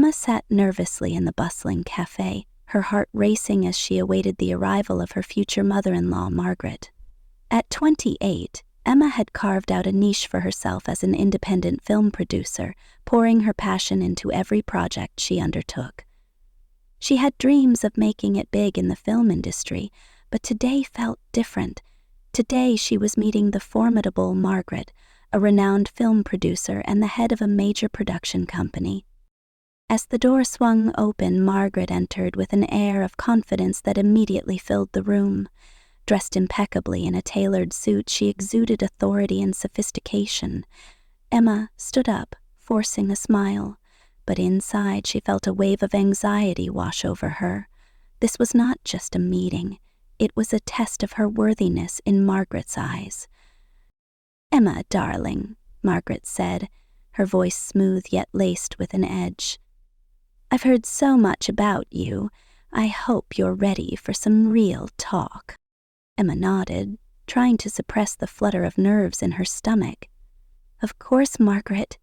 Emma sat nervously in the bustling cafe, her heart racing as she awaited the arrival of her future mother-in-law, Margaret. At 28, Emma had carved out a niche for herself as an independent film producer, pouring her passion into every project she undertook. She had dreams of making it big in the film industry, but today felt different. Today she was meeting the formidable Margaret, a renowned film producer and the head of a major production company. As the door swung open, Margaret entered with an air of confidence that immediately filled the room. Dressed impeccably in a tailored suit, she exuded authority and sophistication. Emma stood up, forcing a smile, but inside she felt a wave of anxiety wash over her. This was not just a meeting. It was a test of her worthiness in Margaret's eyes. "Emma, darling," Margaret said, her voice smooth yet laced with an edge. "I've heard so much about you. I hope you're ready for some real talk." Emma nodded, trying to suppress the flutter of nerves in her stomach. "Of course, Margaret.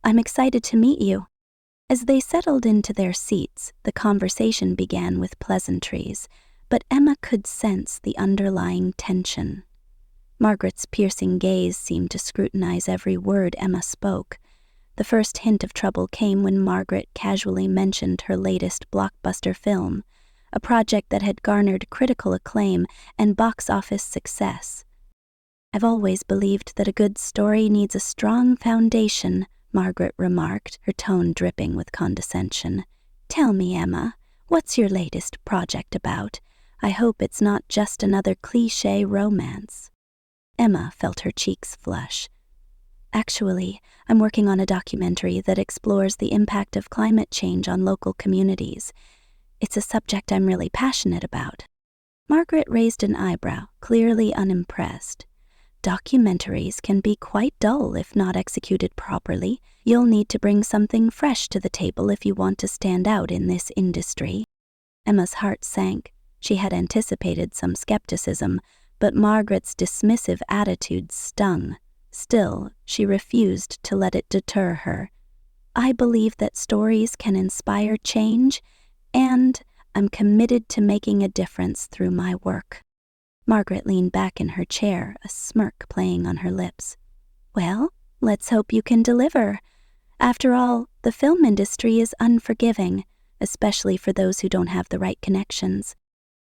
I'm excited to meet you." As they settled into their seats, the conversation began with pleasantries, but Emma could sense the underlying tension. Margaret's piercing gaze seemed to scrutinize every word Emma spoke. The first hint of trouble came when Margaret casually mentioned her latest blockbuster film, a project that had garnered critical acclaim and box office success. "I've always believed that a good story needs a strong foundation," Margaret remarked, her tone dripping with condescension. "Tell me, Emma, what's your latest project about? I hope it's not just another cliché romance." Emma felt her cheeks flush. "Actually, I'm working on a documentary that explores the impact of climate change on local communities. It's a subject I'm really passionate about." Margaret raised an eyebrow, clearly unimpressed. "Documentaries can be quite dull if not executed properly. You'll need to bring something fresh to the table if you want to stand out in this industry." Emma's heart sank. She had anticipated some skepticism, but Margaret's dismissive attitude stung. Still, she refused to let it deter her. "I believe that stories can inspire change, and I'm committed to making a difference through my work." Margaret leaned back in her chair, a smirk playing on her lips. "Well, let's hope you can deliver. After all, the film industry is unforgiving, especially for those who don't have the right connections."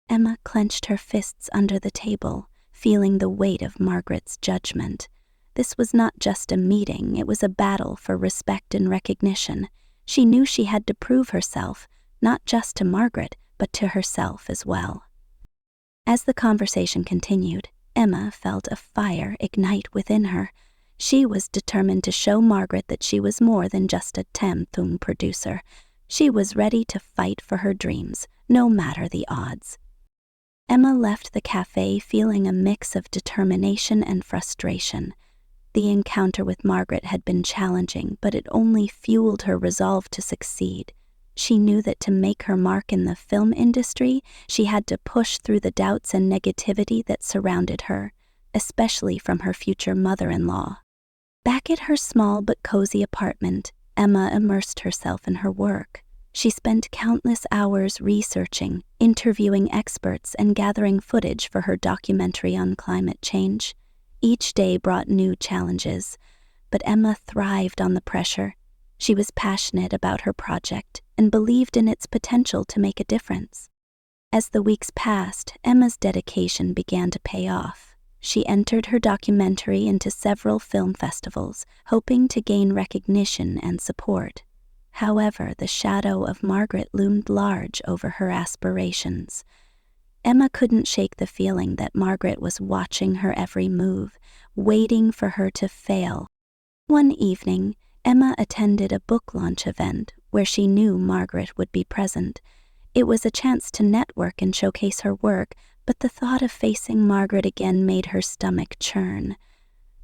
Emma clenched her fists under the table, feeling the weight of Margaret's judgment. This was not just a meeting, it was a battle for respect and recognition. She knew she had to prove herself, not just to Margaret, but to herself as well. As the conversation continued, Emma felt a fire ignite within her. She was determined to show Margaret that she was more than just a film producer. She was ready to fight for her dreams, no matter the odds. Emma left the cafe feeling a mix of determination and frustration. The encounter with Margaret had been challenging, but it only fueled her resolve to succeed. She knew that to make her mark in the film industry, she had to push through the doubts and negativity that surrounded her, especially from her future mother-in-law. Back at her small but cozy apartment, Emma immersed herself in her work. She spent countless hours researching, interviewing experts, and gathering footage for her documentary on climate change. Each day brought new challenges, but Emma thrived on the pressure. She was passionate about her project and believed in its potential to make a difference. As the weeks passed, Emma's dedication began to pay off. She entered her documentary into several film festivals, hoping to gain recognition and support. However, the shadow of Margaret loomed large over her aspirations. Emma couldn't shake the feeling that Margaret was watching her every move, waiting for her to fail. One evening, Emma attended a book launch event where she knew Margaret would be present. It was a chance to network and showcase her work, but the thought of facing Margaret again made her stomach churn.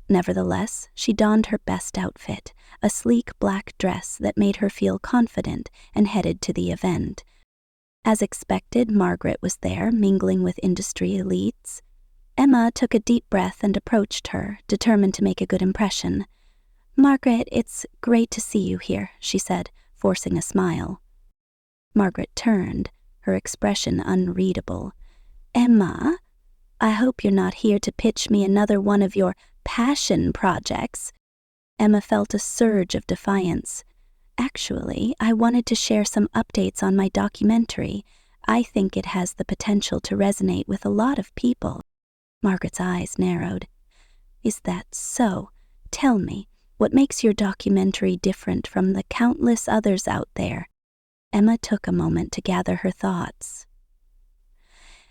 Nevertheless, she donned her best outfit, a sleek black dress that made her feel confident, and headed to the event. As expected, Margaret was there, mingling with industry elites. Emma took a deep breath and approached her, determined to make a good impression. "Margaret, it's great to see you here," she said, forcing a smile. Margaret turned, her expression unreadable. "Emma, I hope you're not here to pitch me another one of your passion projects." Emma felt a surge of defiance. "Actually, I wanted to share some updates on my documentary. I think it has the potential to resonate with a lot of people." Margaret's eyes narrowed. "Is that so? Tell me, what makes your documentary different from the countless others out there?" Emma took a moment to gather her thoughts.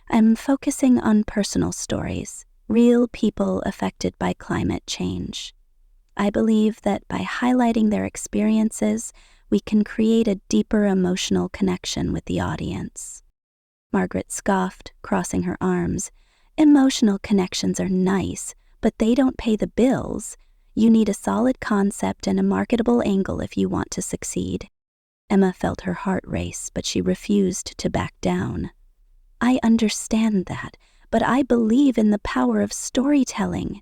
"I'm focusing on personal stories, real people affected by climate change. I believe that by highlighting their experiences, we can create a deeper emotional connection with the audience." Margaret scoffed, crossing her arms. "Emotional connections are nice, but they don't pay the bills. You need a solid concept and a marketable angle if you want to succeed." Emma felt her heart race, but she refused to back down. "I understand that, but I believe in the power of storytelling.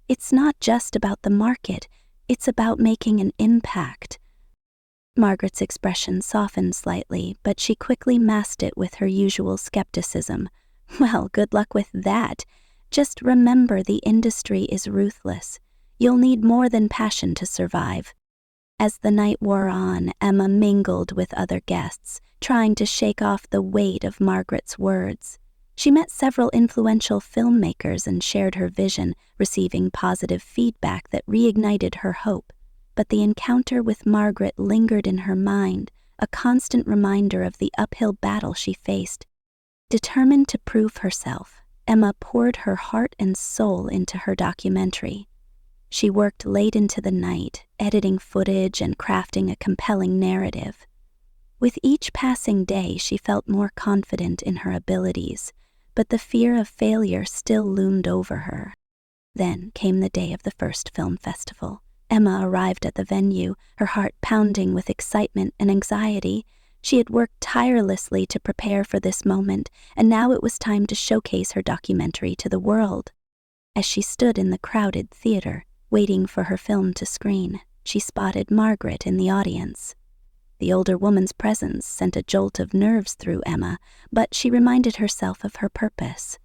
It's not just about the market, it's about making an impact." Margaret's expression softened slightly, but she quickly masked it with her usual skepticism. "Well, good luck with that. Just remember the industry is ruthless. You'll need more than passion to survive." As the night wore on, Emma mingled with other guests, trying to shake off the weight of Margaret's words. She met several influential filmmakers and shared her vision, receiving positive feedback that reignited her hope. But the encounter with Margaret lingered in her mind, a constant reminder of the uphill battle she faced. Determined to prove herself, Emma poured her heart and soul into her documentary. She worked late into the night, editing footage and crafting a compelling narrative. With each passing day, she felt more confident in her abilities, but the fear of failure still loomed over her. Then came the day of the first film festival. Emma arrived at the venue, her heart pounding with excitement and anxiety. She had worked tirelessly to prepare for this moment, and now it was time to showcase her documentary to the world. As she stood in the crowded theater, waiting for her film to screen, she spotted Margaret in the audience. The older woman's presence sent a jolt of nerves through Emma, but she reminded herself of her purpose.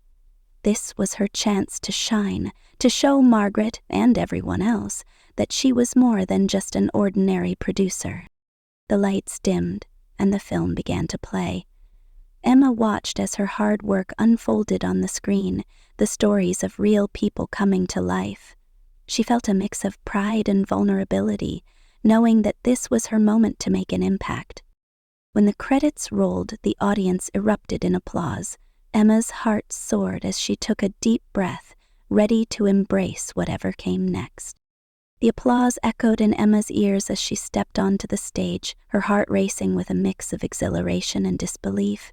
This was her chance to shine, to show Margaret and everyone else that she was more than just an ordinary producer. The lights dimmed, and the film began to play. Emma watched as her hard work unfolded on the screen, the stories of real people coming to life. She felt a mix of pride and vulnerability, knowing that this was her moment to make an impact. When the credits rolled, the audience erupted in applause. Emma's heart soared as she took a deep breath, ready to embrace whatever came next. The applause echoed in Emma's ears as she stepped onto the stage, her heart racing with a mix of exhilaration and disbelief.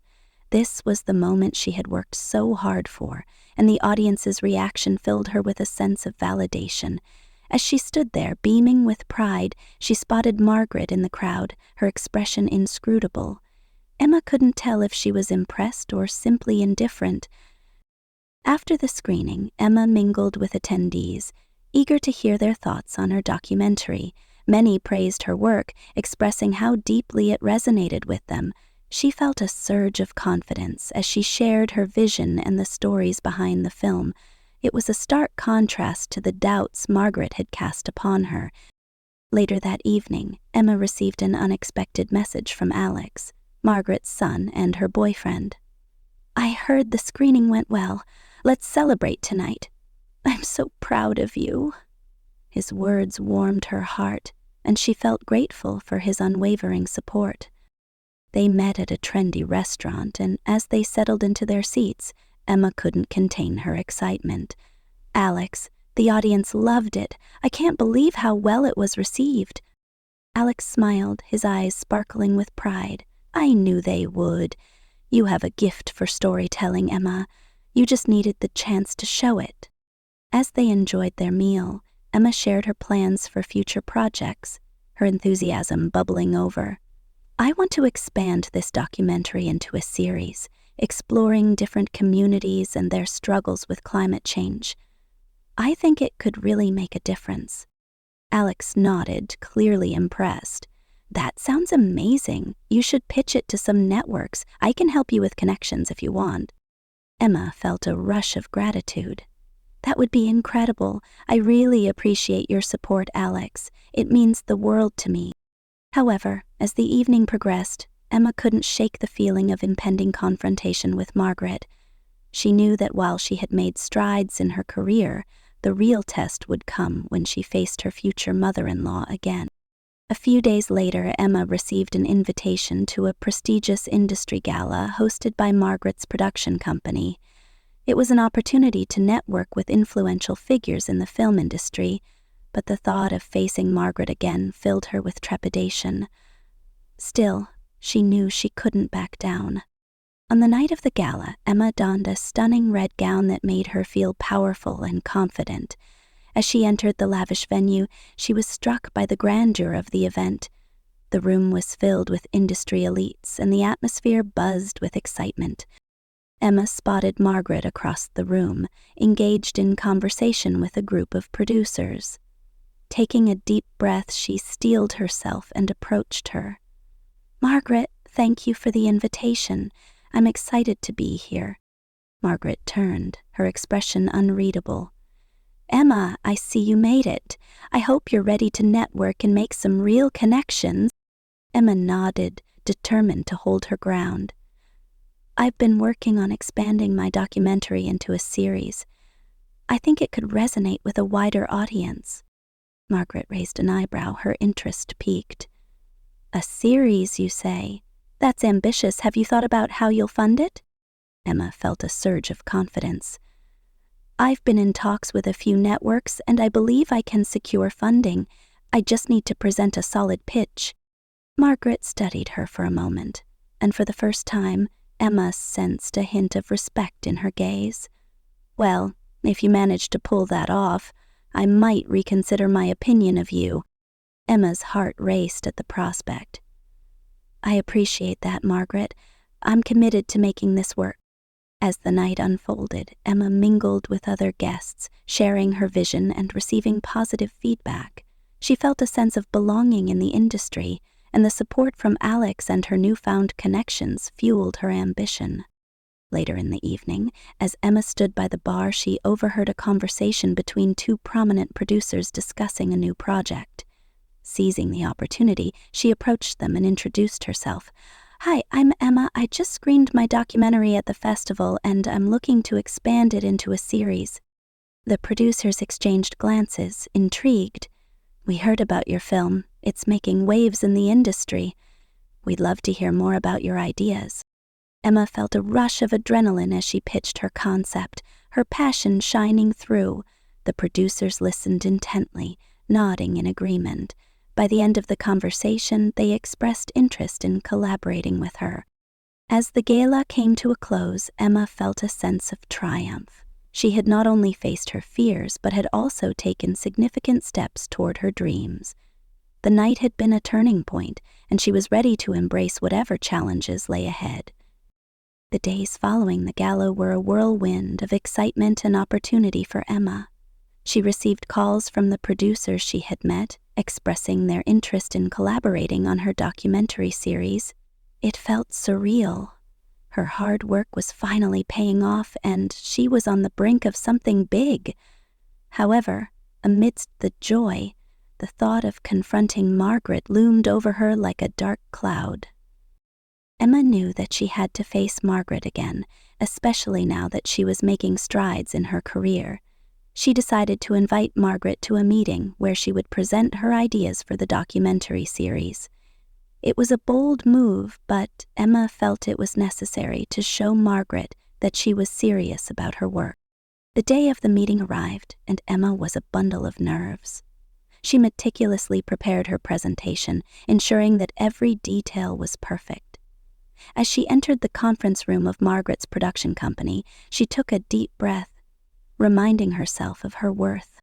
This was the moment she had worked so hard for, and the audience's reaction filled her with a sense of validation. As she stood there, beaming with pride, she spotted Margaret in the crowd, her expression inscrutable. Emma couldn't tell if she was impressed or simply indifferent. After the screening, Emma mingled with attendees, eager to hear their thoughts on her documentary. Many praised her work, expressing how deeply it resonated with them. She felt a surge of confidence as she shared her vision and the stories behind the film. It was a stark contrast to the doubts Margaret had cast upon her. Later that evening, Emma received an unexpected message from Alex, Margaret's son and her boyfriend. "I heard the screening went well. Let's celebrate tonight. I'm so proud of you." His words warmed her heart, and she felt grateful for his unwavering support. They met at a trendy restaurant, and as they settled into their seats, Emma couldn't contain her excitement. "Alex, the audience loved it. I can't believe how well it was received." Alex smiled, his eyes sparkling with pride. "I knew they would. You have a gift for storytelling, Emma. You just needed the chance to show it." As they enjoyed their meal, Emma shared her plans for future projects, her enthusiasm bubbling over. "I want to expand this documentary into a series, exploring different communities and their struggles with climate change. I think it could really make a difference." Alex nodded, clearly impressed. That sounds amazing. You should pitch it to some networks. I can help you with connections if you want. Emma felt a rush of gratitude. That would be incredible. I really appreciate your support, Alex. It means the world to me. However, as the evening progressed, Emma couldn't shake the feeling of impending confrontation with Margaret. She knew that while she had made strides in her career, the real test would come when she faced her future mother-in-law again. A few days later, Emma received an invitation to a prestigious industry gala hosted by Margaret's production company. It was an opportunity to network with influential figures in the film industry, but the thought of facing Margaret again filled her with trepidation. Still, she knew she couldn't back down. On the night of the gala, Emma donned a stunning red gown that made her feel powerful and confident. As she entered the lavish venue, she was struck by the grandeur of the event. The room was filled with industry elites, and the atmosphere buzzed with excitement. Emma spotted Margaret across the room, engaged in conversation with a group of producers. Taking a deep breath, she steeled herself and approached her. "Margaret, thank you for the invitation. I'm excited to be here." Margaret turned, her expression unreadable. "Emma, I see you made it. I hope you're ready to network and make some real connections." Emma nodded, determined to hold her ground. "I've been working on expanding my documentary into a series. I think it could resonate with a wider audience." Margaret raised an eyebrow, her interest piqued. "A series, you say? That's ambitious. Have you thought about how you'll fund it?" Emma felt a surge of confidence. "I've been in talks with a few networks, and I believe I can secure funding. I just need to present a solid pitch." Margaret studied her for a moment, and for the first time, Emma sensed a hint of respect in her gaze. "Well, if you manage to pull that off, I might reconsider my opinion of you." Emma's heart raced at the prospect. "I appreciate that, Margaret. I'm committed to making this work." As the night unfolded, Emma mingled with other guests, sharing her vision and receiving positive feedback. She felt a sense of belonging in the industry, and the support from Alex and her newfound connections fueled her ambition. Later in the evening, as Emma stood by the bar, she overheard a conversation between two prominent producers discussing a new project. Seizing the opportunity, she approached them and introduced herself. "Hi, I'm Emma. I just screened my documentary at the festival, and I'm looking to expand it into a series." The producers exchanged glances, intrigued. "We heard about your film. It's making waves in the industry. We'd love to hear more about your ideas." Emma felt a rush of adrenaline as she pitched her concept, her passion shining through. The producers listened intently, nodding in agreement. By the end of the conversation, they expressed interest in collaborating with her. As the gala came to a close, Emma felt a sense of triumph. She had not only faced her fears, but had also taken significant steps toward her dreams. The night had been a turning point, and she was ready to embrace whatever challenges lay ahead. The days following the gala were a whirlwind of excitement and opportunity for Emma. She received calls from the producers she had met, expressing their interest in collaborating on her documentary series. It felt surreal. Her hard work was finally paying off, and she was on the brink of something big. However, amidst the joy, the thought of confronting Margaret loomed over her like a dark cloud. Emma knew that she had to face Margaret again, especially now that she was making strides in her career. She decided to invite Margaret to a meeting where she would present her ideas for the documentary series. It was a bold move, but Emma felt it was necessary to show Margaret that she was serious about her work. The day of the meeting arrived, and Emma was a bundle of nerves. She meticulously prepared her presentation, ensuring that every detail was perfect. As she entered the conference room of Margaret's production company, she took a deep breath, reminding herself of her worth.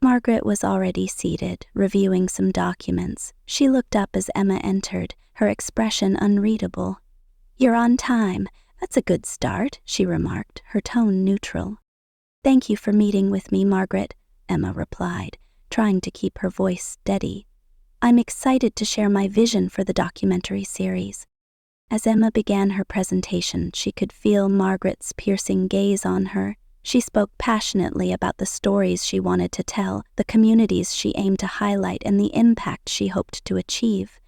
Margaret was already seated, reviewing some documents. She looked up as Emma entered, her expression unreadable. "You're on time. That's a good start," she remarked, her tone neutral. "Thank you for meeting with me, Margaret," Emma replied, trying to keep her voice steady. I'm excited to share my vision for the documentary series." As Emma began her presentation, she could feel Margaret's piercing gaze on her. She spoke passionately about the stories she wanted to tell, the communities she aimed to highlight, and the impact she hoped to achieve.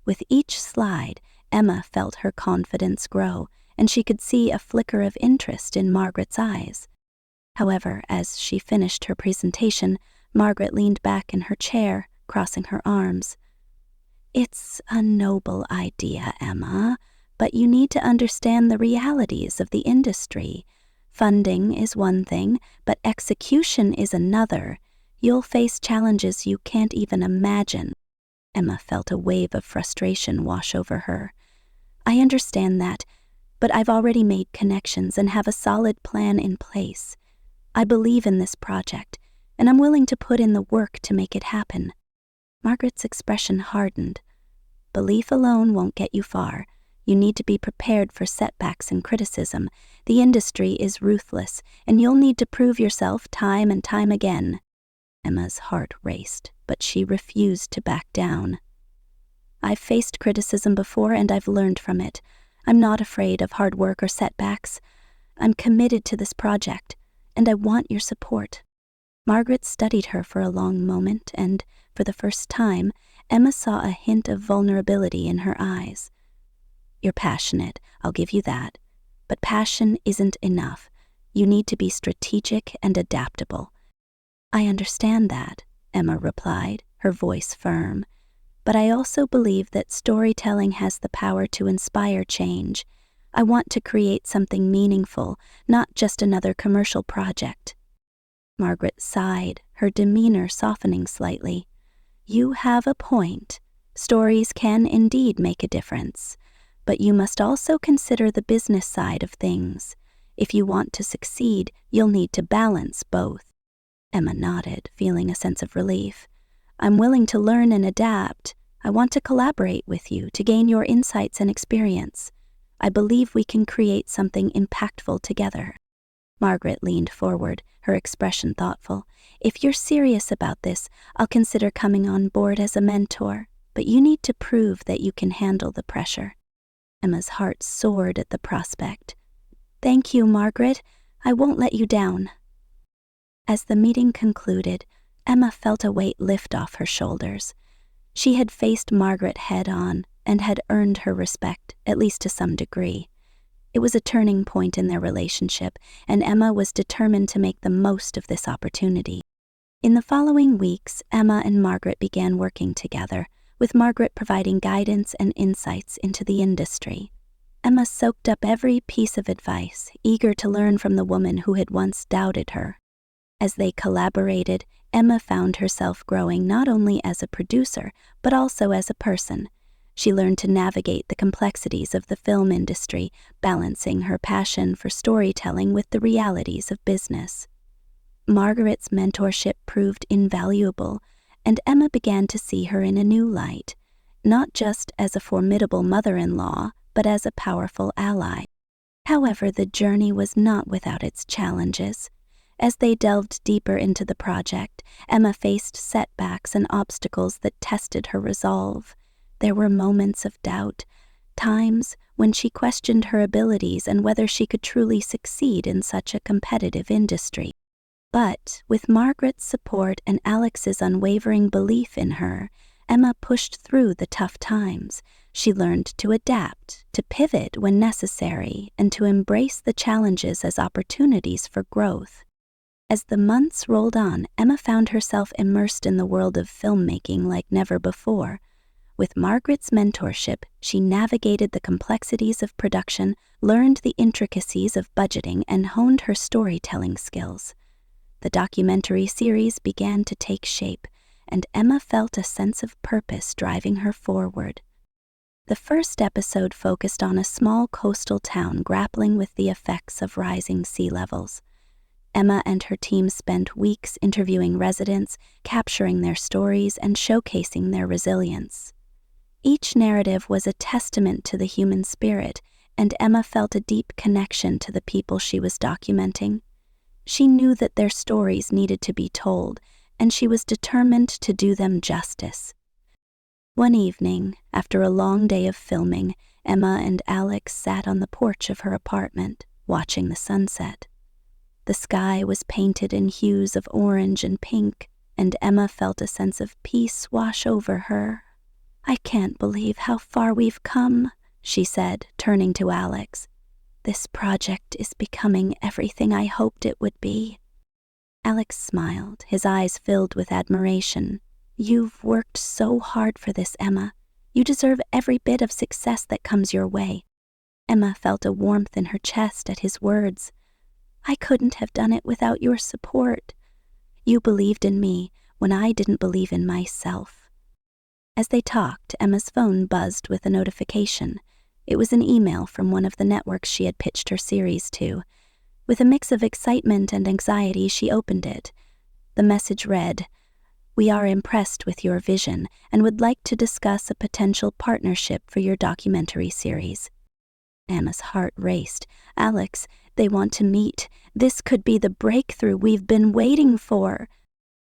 With each slide, Emma felt her confidence grow, and she could see a flicker of interest in Margaret's eyes. However, as she finished her presentation, Margaret leaned back in her chair, crossing her arms. "It's a noble idea, Emma, but you need to understand the realities of the industry. Funding is one thing, but execution is another. You'll face challenges you can't even imagine." Emma felt a wave of frustration wash over her. "I understand that, but I've already made connections and have a solid plan in place. I believe in this project, and I'm willing to put in the work to make it happen." Margaret's expression hardened. "Belief alone won't get you far. You need to be prepared for setbacks and criticism. The industry is ruthless, and you'll need to prove yourself time and time again." Emma's heart raced, but she refused to back down. "I've faced criticism before, and I've learned from it. I'm not afraid of hard work or setbacks. I'm committed to this project, and I want your support." Margaret studied her for a long moment, and, for the first time, Emma saw a hint of vulnerability in her eyes. "You're passionate, I'll give you that. But passion isn't enough. You need to be strategic and adaptable." "I understand that," Emma replied, her voice firm. "But I also believe that storytelling has the power to inspire change. I want to create something meaningful, not just another commercial project." Margaret sighed, her demeanor softening slightly. "You have a point. Stories can indeed make a difference. But you must also consider the business side of things. If you want to succeed, you'll need to balance both." Emma nodded, feeling a sense of relief. "I'm willing to learn and adapt. I want to collaborate with you to gain your insights and experience. I believe we can create something impactful together." Margaret leaned forward, her expression thoughtful. "If you're serious about this, I'll consider coming on board as a mentor, but you need to prove that you can handle the pressure." Emma's heart soared at the prospect. "Thank you, Margaret. I won't let you down." As the meeting concluded, Emma felt a weight lift off her shoulders. She had faced Margaret head-on and had earned her respect, at least to some degree. It was a turning point in their relationship, and Emma was determined to make the most of this opportunity. In the following weeks, Emma and Margaret began working together, with Margaret providing guidance and insights into the industry. Emma soaked up every piece of advice, eager to learn from the woman who had once doubted her. As they collaborated, Emma found herself growing not only as a producer, but also as a person. She learned to navigate the complexities of the film industry, balancing her passion for storytelling with the realities of business. Margaret's mentorship proved invaluable, and Emma began to see her in a new light, not just as a formidable mother-in-law, but as a powerful ally. However, the journey was not without its challenges. As they delved deeper into the project, Emma faced setbacks and obstacles that tested her resolve. There were moments of doubt, times when she questioned her abilities and whether she could truly succeed in such a competitive industry. But with Margaret's support and Alex's unwavering belief in her, Emma pushed through the tough times. She learned to adapt, to pivot when necessary, and to embrace the challenges as opportunities for growth. As the months rolled on, Emma found herself immersed in the world of filmmaking like never before. With Margaret's mentorship, she navigated the complexities of production, learned the intricacies of budgeting, and honed her storytelling skills. The documentary series began to take shape, and Emma felt a sense of purpose driving her forward. The first episode focused on a small coastal town grappling with the effects of rising sea levels. Emma and her team spent weeks interviewing residents, capturing their stories, and showcasing their resilience. Each narrative was a testament to the human spirit, and Emma felt a deep connection to the people she was documenting. She knew that their stories needed to be told, and she was determined to do them justice. One evening, after a long day of filming, Emma and Alex sat on the porch of her apartment, watching the sunset. The sky was painted in hues of orange and pink, and Emma felt a sense of peace wash over her. "I can't believe how far we've come," she said, turning to Alex. "This project is becoming everything I hoped it would be." Alex smiled, his eyes filled with admiration. "You've worked so hard for this, Emma. You deserve every bit of success that comes your way." Emma felt a warmth in her chest at his words. "I couldn't have done it without your support. You believed in me when I didn't believe in myself." As they talked, Emma's phone buzzed with a notification. It was an email from one of the networks she had pitched her series to. With a mix of excitement and anxiety, she opened it. The message read, "We are impressed with your vision and would like to discuss a potential partnership for your documentary series." Emma's heart raced. "Alex, they want to meet. This could be the breakthrough we've been waiting for."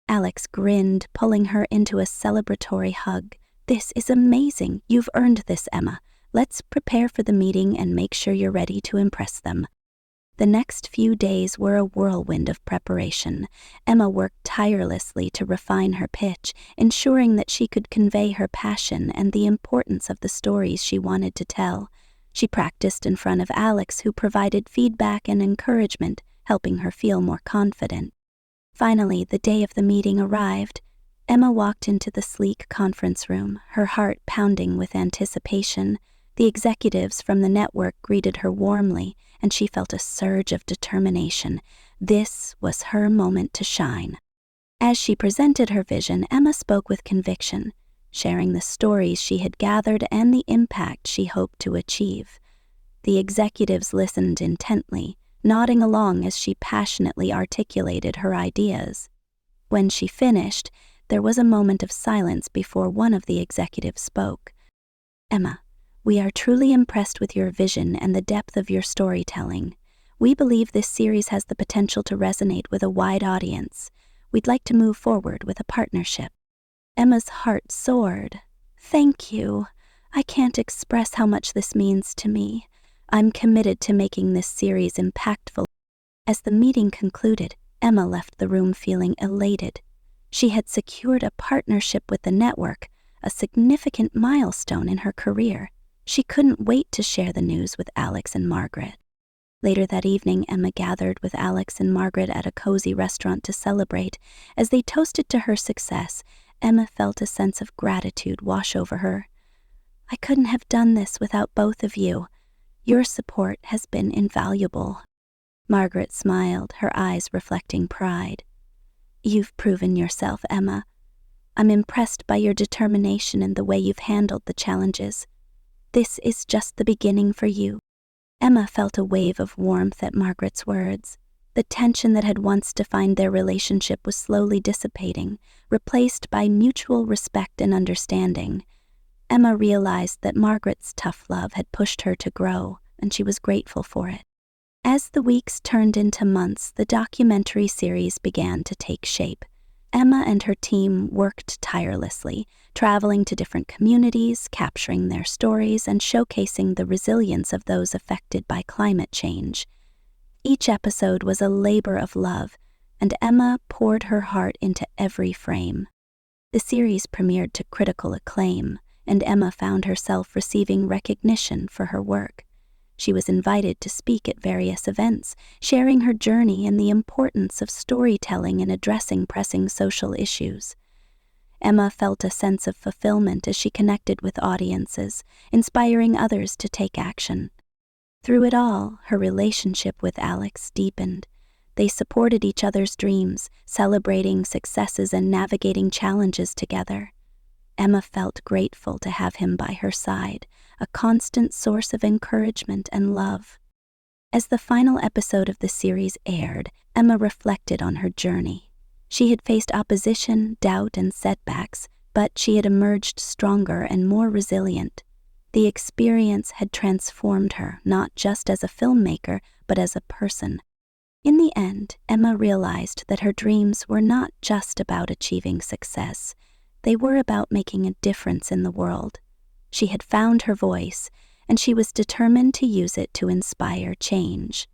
Alex grinned, pulling her into a celebratory hug. "This is amazing. You've earned this, Emma. Let's prepare for the meeting and make sure you're ready to impress them." The next few days were a whirlwind of preparation. Emma worked tirelessly to refine her pitch, ensuring that she could convey her passion and the importance of the stories she wanted to tell. She practiced in front of Alex, who provided feedback and encouragement, helping her feel more confident. Finally, the day of the meeting arrived. Emma walked into the sleek conference room, her heart pounding with anticipation. The executives from the network greeted her warmly, and she felt a surge of determination. This was her moment to shine. As she presented her vision, Emma spoke with conviction, sharing the stories she had gathered and the impact she hoped to achieve. The executives listened intently, nodding along as she passionately articulated her ideas. When she finished, there was a moment of silence before one of the executives spoke. "Emma, we are truly impressed with your vision and the depth of your storytelling. We believe this series has the potential to resonate with a wide audience. We'd like to move forward with a partnership." Emma's heart soared. "Thank you. I can't express how much this means to me. I'm committed to making this series impactful." As the meeting concluded, Emma left the room feeling elated. She had secured a partnership with the network, a significant milestone in her career. She couldn't wait to share the news with Alex and Margaret. Later that evening, Emma gathered with Alex and Margaret at a cozy restaurant to celebrate. As they toasted to her success, Emma felt a sense of gratitude wash over her. "I couldn't have done this without both of you. Your support has been invaluable." Margaret smiled, her eyes reflecting pride. "You've proven yourself, Emma. I'm impressed by your determination and the way you've handled the challenges. This is just the beginning for you." Emma felt a wave of warmth at Margaret's words. The tension that had once defined their relationship was slowly dissipating, replaced by mutual respect and understanding. Emma realized that Margaret's tough love had pushed her to grow, and she was grateful for it. As the weeks turned into months, the documentary series began to take shape. Emma and her team worked tirelessly, traveling to different communities, capturing their stories, and showcasing the resilience of those affected by climate change. Each episode was a labor of love, and Emma poured her heart into every frame. The series premiered to critical acclaim, and Emma found herself receiving recognition for her work. She was invited to speak at various events, sharing her journey and the importance of storytelling in addressing pressing social issues. Emma felt a sense of fulfillment as she connected with audiences, inspiring others to take action. Through it all, her relationship with Alex deepened. They supported each other's dreams, celebrating successes and navigating challenges together. Emma felt grateful to have him by her side, a constant source of encouragement and love. As the final episode of the series aired, Emma reflected on her journey. She had faced opposition, doubt, and setbacks, but she had emerged stronger and more resilient. The experience had transformed her, not just as a filmmaker, but as a person. In the end, Emma realized that her dreams were not just about achieving success. They were about making a difference in the world. She had found her voice, and she was determined to use it to inspire change.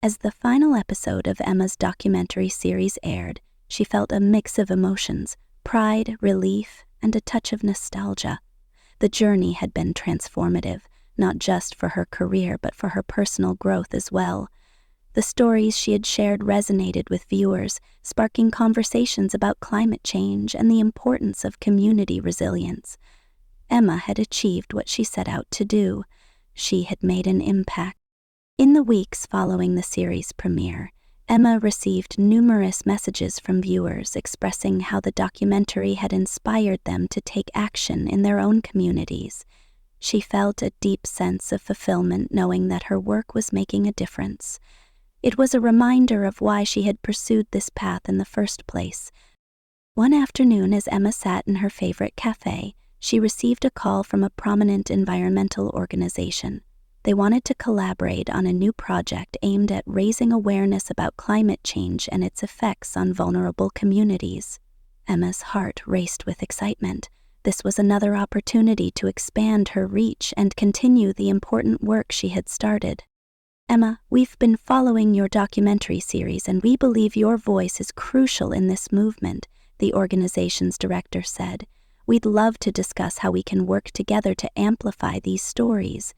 As the final episode of Emma's documentary series aired, she felt a mix of emotions: pride, relief, and a touch of nostalgia. The journey had been transformative, not just for her career but for her personal growth as well. The stories she had shared resonated with viewers, sparking conversations about climate change and the importance of community resilience. Emma had achieved what she set out to do. She had made an impact. In the weeks following the series premiere, Emma received numerous messages from viewers expressing how the documentary had inspired them to take action in their own communities. She felt a deep sense of fulfillment knowing that her work was making a difference. It was a reminder of why she had pursued this path in the first place. One afternoon, as Emma sat in her favorite cafe, she received a call from a prominent environmental organization. They wanted to collaborate on a new project aimed at raising awareness about climate change and its effects on vulnerable communities. Emma's heart raced with excitement. This was another opportunity to expand her reach and continue the important work she had started. "Emma, we've been following your documentary series and we believe your voice is crucial in this movement," the organization's director said. "We'd love to discuss how we can work together to amplify these stories."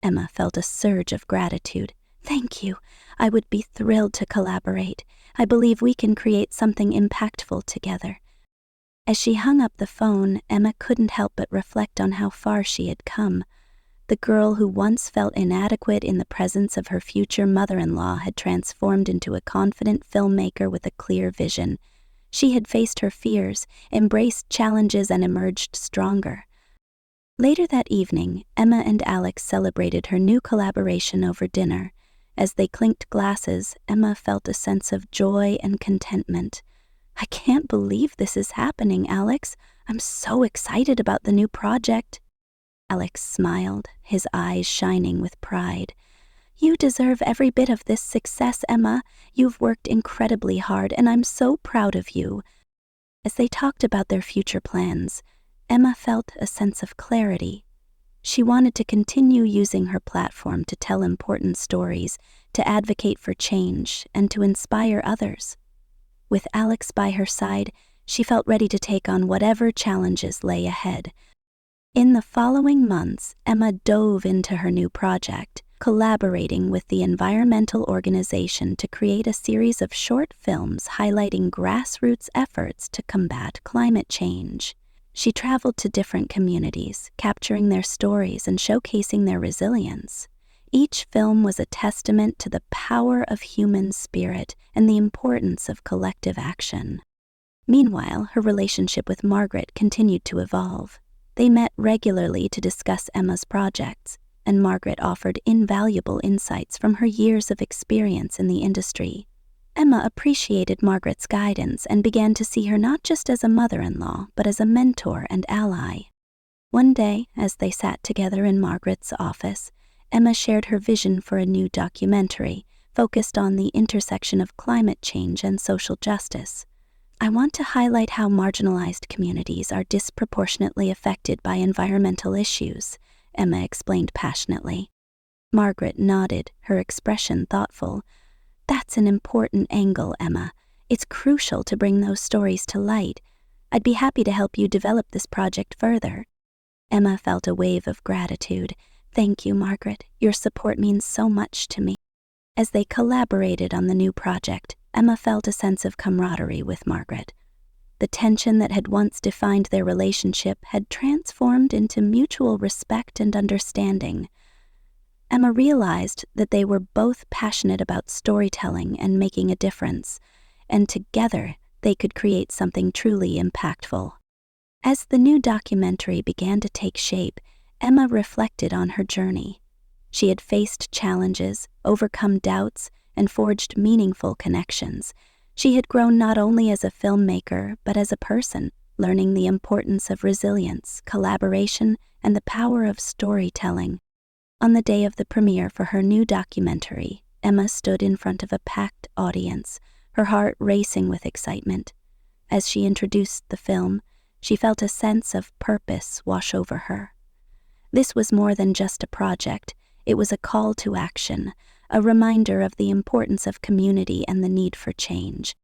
Emma felt a surge of gratitude. "Thank you. I would be thrilled to collaborate. I believe we can create something impactful together." As she hung up the phone, Emma couldn't help but reflect on how far she had come. The girl who once felt inadequate in the presence of her future mother-in-law had transformed into a confident filmmaker with a clear vision. She had faced her fears, embraced challenges, and emerged stronger. Later that evening, Emma and Alex celebrated her new collaboration over dinner. As they clinked glasses, Emma felt a sense of joy and contentment. "I can't believe this is happening, Alex. I'm so excited about the new project." Alex smiled, his eyes shining with pride. "You deserve every bit of this success, Emma. You've worked incredibly hard, and I'm so proud of you." As they talked about their future plans, Emma felt a sense of clarity. She wanted to continue using her platform to tell important stories, to advocate for change, and to inspire others. With Alex by her side, she felt ready to take on whatever challenges lay ahead. In the following months, Emma dove into her new project, collaborating with the environmental organization to create a series of short films highlighting grassroots efforts to combat climate change. She traveled to different communities, capturing their stories and showcasing their resilience. Each film was a testament to the power of human spirit and the importance of collective action. Meanwhile, her relationship with Margaret continued to evolve. They met regularly to discuss Emma's projects, and Margaret offered invaluable insights from her years of experience in the industry. Emma appreciated Margaret's guidance and began to see her not just as a mother-in-law, but as a mentor and ally. One day, as they sat together in Margaret's office, Emma shared her vision for a new documentary focused on the intersection of climate change and social justice. "I want to highlight how marginalized communities are disproportionately affected by environmental issues," Emma explained passionately. Margaret nodded, her expression thoughtful. "That's an important angle, Emma. It's crucial to bring those stories to light. I'd be happy to help you develop this project further." Emma felt a wave of gratitude. "Thank you, Margaret. Your support means so much to me." As they collaborated on the new project, Emma felt a sense of camaraderie with Margaret. The tension that had once defined their relationship had transformed into mutual respect and understanding. Emma realized that they were both passionate about storytelling and making a difference, and together they could create something truly impactful. As the new documentary began to take shape, Emma reflected on her journey. She had faced challenges, overcome doubts, and forged meaningful connections. She had grown not only as a filmmaker, but as a person, learning the importance of resilience, collaboration, and the power of storytelling. On the day of the premiere for her new documentary, Emma stood in front of a packed audience, her heart racing with excitement. As she introduced the film, She felt a sense of purpose wash over her. This was more than just a project, it was a call to action, a reminder of the importance of community and the need for change.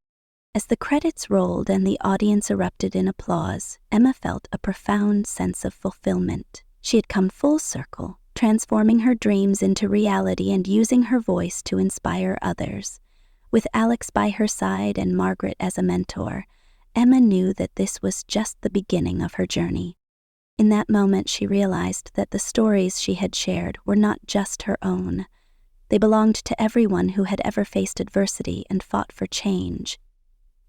As the credits rolled and the audience erupted in applause, Emma felt a profound sense of fulfillment. She had come full circle, transforming her dreams into reality and using her voice to inspire others. With Alex by her side and Margaret as a mentor, Emma knew that this was just the beginning of her journey. In that moment, she realized that the stories she had shared were not just her own. They belonged to everyone who had ever faced adversity and fought for change.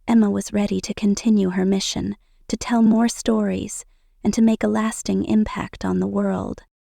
Emma was ready to continue her mission, to tell more stories, and to make a lasting impact on the world.